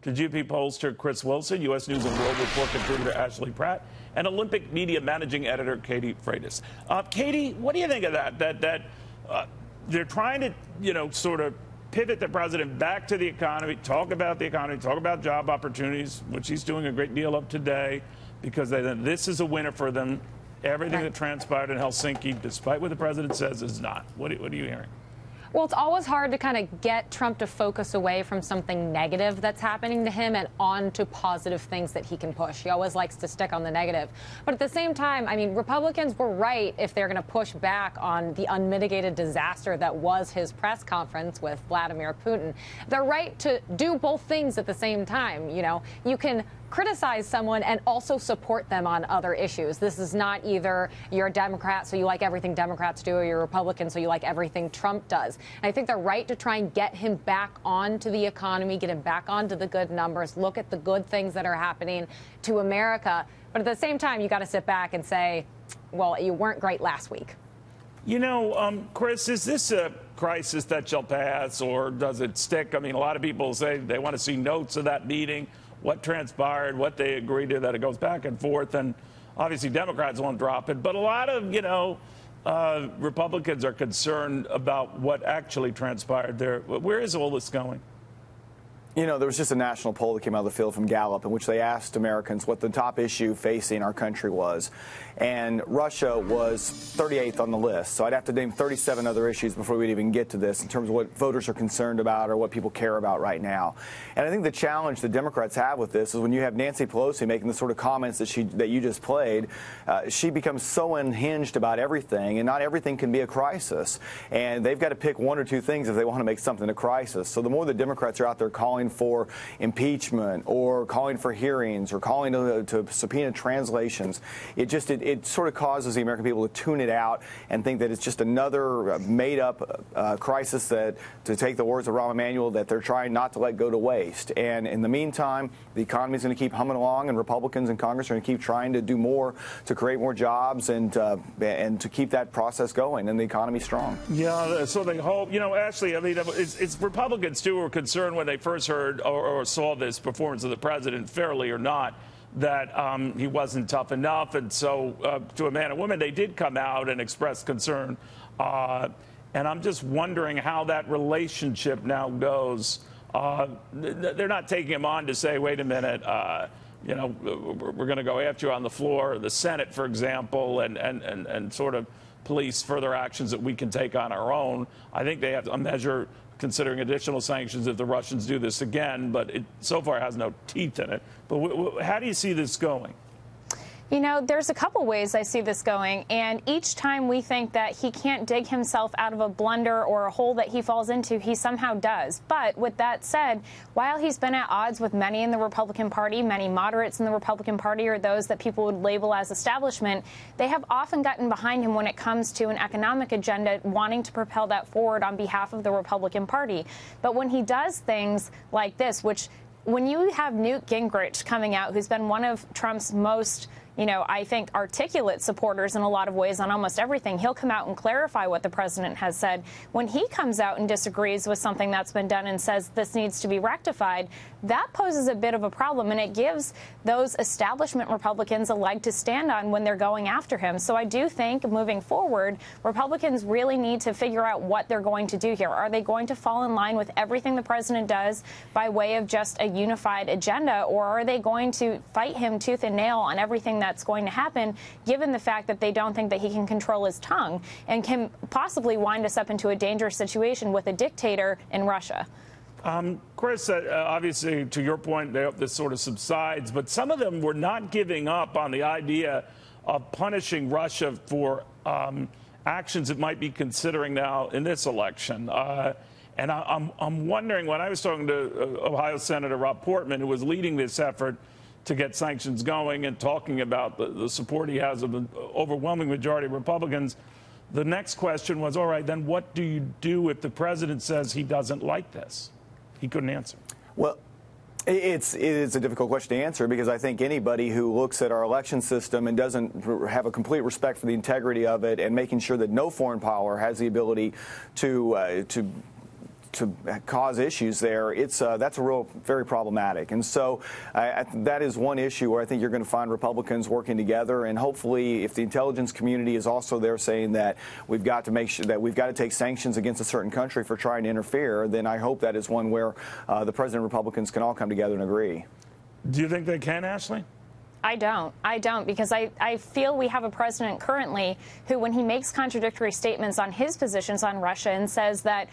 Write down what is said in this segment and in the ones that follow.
to GOP pollster Chris Wilson, U.S. News and World Report contributor Ashley Pratt, and Olympic media managing editor Katie Freitas. Katie, what do you think of that? That they're trying to, sort of pivot the president back to the economy, talk about the economy, talk about job opportunities, which he's doing a great deal of today, because this is a winner for them. Everything that transpired in Helsinki, despite what the president says, is not. What are you hearing? Well, it's always hard to kind of get Trump to focus away from something negative that's happening to him and on to positive things that he can push. He always likes to stick on the negative. But at the same time, I mean, Republicans were right if they're going to push back on the unmitigated disaster that was his press conference with Vladimir Putin. They're right to do both things at the same time. You can criticize someone and also support them on other issues. This is not either you're a Democrat, so you like everything Democrats do, or you're a Republican, so you like everything Trump does. And I think they're right to try and get him back onto the economy, get him back onto the good numbers, look at the good things that are happening to America. But at the same time, you got to sit back and say, well, you weren't great last week. Chris, is this a crisis that shall pass, or does it stick? I mean, a lot of people say they want to see notes of that meeting, what transpired, what they agreed to, that it goes back and forth. And obviously Democrats won't drop it. But a lot of, Republicans are concerned about what actually transpired there. Where is all this going? There was just a national poll that came out of the field from Gallup in which they asked Americans what the top issue facing our country was. And Russia was 38th on the list. So I'd have to name 37 other issues before we'd even get to this in terms of what voters are concerned about or what people care about right now. And I think the challenge the Democrats have with this is when you have Nancy Pelosi making the sort of comments that you just played, she becomes so unhinged about everything, and not everything can be a crisis. And they've got to pick one or two things if they want to make something a crisis. So the more the Democrats are out there calling for impeachment or calling for hearings or calling to subpoena translations, it sort of causes the American people to tune it out and think that it's just another made-up crisis that, to take the words of Rahm Emanuel, that they're trying not to let go to waste. And in the meantime, the economy is going to keep humming along, and Republicans in Congress are going to keep trying to do more to create more jobs and to keep that process going and the economy strong. Yeah, so they hope. Ashley, I mean, it's Republicans, too, who were concerned when they first heard or saw this performance of the president, fairly or not, that he wasn't tough enough. And so to a man and woman, they did come out and express concern. And I'm just wondering how that relationship now goes. They're not taking him on to say, wait a minute, we're going to go after you on the floor of the Senate, for example, and sort of police further actions that we can take on our own. I think they have a measure considering additional sanctions if the Russians do this again, but it so far has no teeth in it. But how do you see this going? There's a couple ways I see this going, and each time we think that he can't dig himself out of a blunder or a hole that he falls into, he somehow does. But with that said, while he's been at odds with many in the Republican Party, many moderates in the Republican Party, or those that people would label as establishment, they have often gotten behind him when it comes to an economic agenda, wanting to propel that forward on behalf of the Republican Party. But when he does things like this, which when you have Newt Gingrich coming out, who's been one of Trump's most I think articulate supporters in a lot of ways on almost everything, he'll come out and clarify what the president has said. When he comes out and disagrees with something that's been done and says this needs to be rectified, that poses a bit of a problem, and it gives those establishment Republicans a leg to stand on when they're going after him. So I do think moving forward, Republicans really need to figure out what they're going to do here. Are they going to fall in line with everything the president does by way of just a unified agenda, or are they going to fight him tooth and nail on everything that's going to happen, given the fact that they don't think that he can control his tongue and can possibly wind us up into a dangerous situation with a dictator in Russia? Chris, obviously, to your point, this sort of subsides, but some of them were not giving up on the idea of punishing Russia for actions it might be considering now in this election. And I'm wondering, when I was talking to Ohio Senator Rob Portman, who was leading this effort to get sanctions going and talking about the support he has of the overwhelming majority of Republicans, the next question was, all right, then what do you do if the president says he doesn't like this? He couldn't answer. Well, it is a difficult question to answer, because I think anybody who looks at our election system and doesn't have a complete respect for the integrity of it and making sure that no foreign power has the ability to cause issues there, that's very problematic. And so that is one issue where I think you're going to find Republicans working together, and hopefully, if the intelligence community is also there saying that we've got to make sure that we've got to take sanctions against a certain country for trying to interfere, then I hope that is one where the president and Republicans can all come together and agree. Do you think they can, Ashley? I don't, because I feel we have a president currently who, when he makes contradictory statements on his positions on Russia and says that,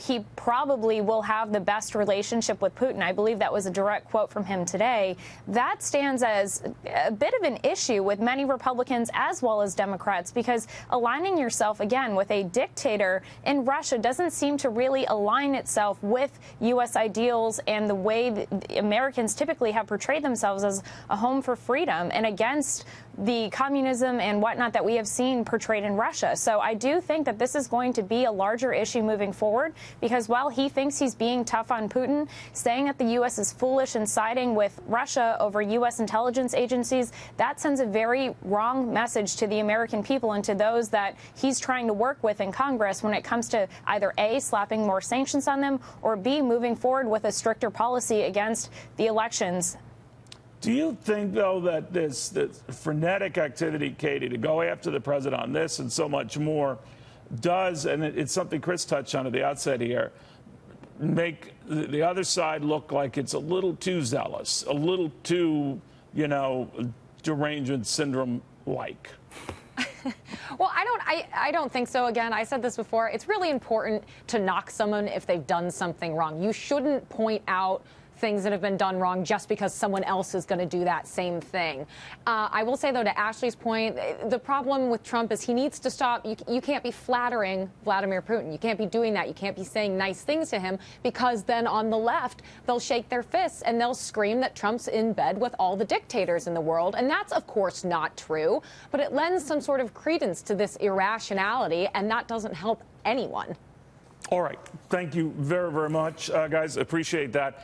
he probably will have the best relationship with Putin, I believe that was a direct quote from him today, that stands as a bit of an issue with many Republicans as well as Democrats, because aligning yourself, again, with a dictator in Russia doesn't seem to really align itself with U.S. ideals and the way that Americans typically have portrayed themselves as a home for freedom and against the communism and whatnot that we have seen portrayed in Russia. So I do think that this is going to be a larger issue moving forward, because while he thinks he's being tough on Putin, saying that the U.S. is foolish and siding with Russia over U.S. intelligence agencies, that sends a very wrong message to the American people and to those that he's trying to work with in Congress when it comes to either A, slapping more sanctions on them, or B, moving forward with a stricter policy against the elections. Do you think, though, that this frenetic activity, Katie, to go after the president on this and so much more does, and it's something Chris touched on at the outset here, make the other side look like it's a little too zealous, a little too, derangement syndrome-like? Well, I don't think so. Again, I said this before. It's really important to knock someone if they've done something wrong. You shouldn't point out things that have been done wrong just because someone else is going to do that same thing. I will say, though, to Ashley's point, the problem with Trump is he needs to stop. You can't be flattering Vladimir Putin. You can't be doing that. You can't be saying nice things to him, because then on the left, they'll shake their fists and they'll scream that Trump's in bed with all the dictators in the world. And that's, of course, not true. But it lends some sort of credence to this irrationality, and that doesn't help anyone. All right. Thank you very, very much, guys. Appreciate that.